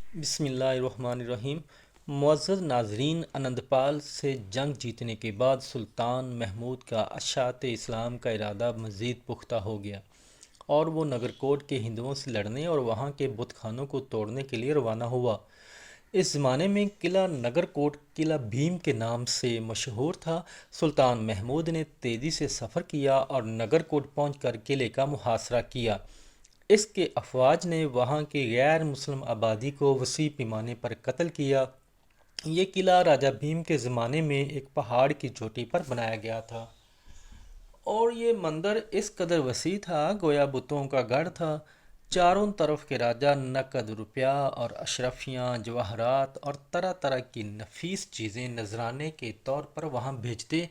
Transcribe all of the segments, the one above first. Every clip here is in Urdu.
بسم اللہ الرحمن الرحیم۔ معزز ناظرین، انندپال سے جنگ جیتنے کے بعد سلطان محمود کا اشاعت اسلام کا ارادہ مزید پختہ ہو گیا اور وہ نگرکوٹ کے ہندوؤں سے لڑنے اور وہاں کے بت خانوں کو توڑنے کے لیے روانہ ہوا۔ اس زمانے میں قلعہ نگرکوٹ قلعہ بھیم کے نام سے مشہور تھا۔ سلطان محمود نے تیزی سے سفر کیا اور نگرکوٹ پہنچ کر قلعے کا محاصرہ کیا۔ اس کے افواج نے وہاں کی غیر مسلم آبادی کو وسیع پیمانے پر قتل کیا۔ یہ قلعہ راجہ بھیم کے زمانے میں ایک پہاڑ کی چوٹی پر بنایا گیا تھا اور یہ مندر اس قدر وسیع تھا گویا بتوں کا گڑھ تھا۔ چاروں طرف کے راجہ نقد روپیہ اور اشرفیاں، جواہرات اور طرح طرح کی نفیس چیزیں نذرانے کے طور پر وہاں بھیجتے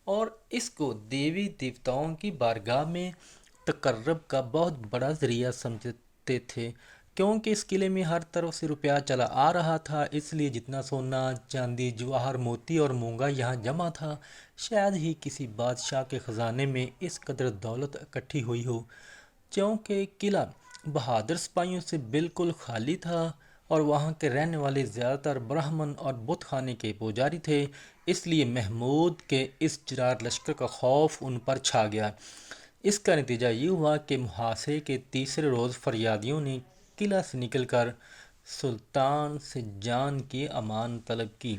اور اس کو دیوی دیوتاؤں کی بارگاہ میں تقرب کا بہت بڑا ذریعہ سمجھتے تھے۔ کیونکہ اس قلعے میں ہر طرف سے روپیہ چلا آ رہا تھا، اس لیے جتنا سونا، چاندی، جواہر، موتی اور مونگا یہاں جمع تھا، شاید ہی کسی بادشاہ کے خزانے میں اس قدر دولت اکٹھی ہوئی ہو۔ چونکہ قلعہ بہادر سپاہیوں سے بالکل خالی تھا اور وہاں کے رہنے والے زیادہ تر برہمن اور بت خانے کے پجاری تھے، اس لیے محمود کے اس جرار لشکر کا خوف ان پر چھا گیا۔ اس کا نتیجہ یہ ہوا کہ محاصرے کے تیسرے روز فریادیوں نے قلعہ سے نکل کر سلطان سے جان کی امان طلب کی۔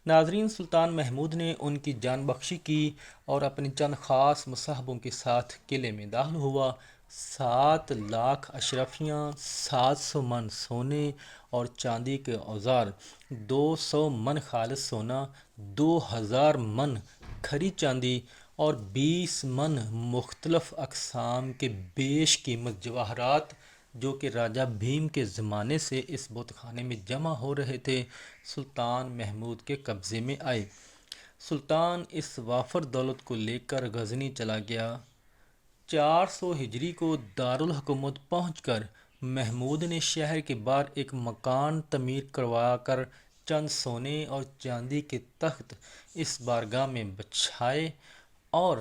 ناظرین، سلطان محمود نے ان کی جان بخشی کی اور اپنے چند خاص مصاحبوں کے ساتھ قلعے میں داخل ہوا۔ 7 لاکھ اشرفیاں، 700 من سونے اور چاندی کے اوزار، 200 من خالص سونا، 2000 من کھری چاندی اور 20 من مختلف اقسام کے بیش قیمت جواہرات جو کہ راجہ بھیم کے زمانے سے اس بت خانے میں جمع ہو رہے تھے، سلطان محمود کے قبضے میں آئے۔ سلطان اس وافر دولت کو لے کر غزنی چلا گیا۔ 400 ہجری کو دارالحکومت پہنچ کر محمود نے شہر کے باہر ایک مکان تعمیر کروا کر چند سونے اور چاندی کے تخت اس بارگاہ میں بچھائے اور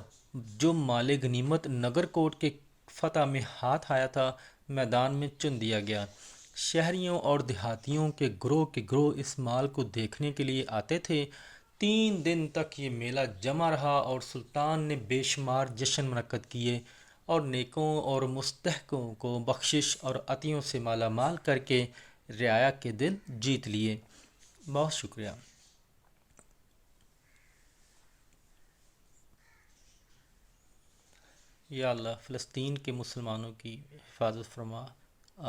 جو مال غنیمت نگرکوٹ کے فتح میں ہاتھ آیا تھا میدان میں چن دیا گیا۔ شہریوں اور دیہاتیوں کے گروہ اس مال کو دیکھنے کے لیے آتے تھے۔ 3 دن تک یہ میلہ جمع رہا اور سلطان نے بے شمار جشن منعقد کیے اور نیکوں اور مستحقوں کو بخشش اور عطیوں سے مالا مال کر کے رعایا کے دل جیت لیے۔ بہت شکریہ۔ یا اللہ، فلسطین کے مسلمانوں کی حفاظت فرما،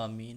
آمین۔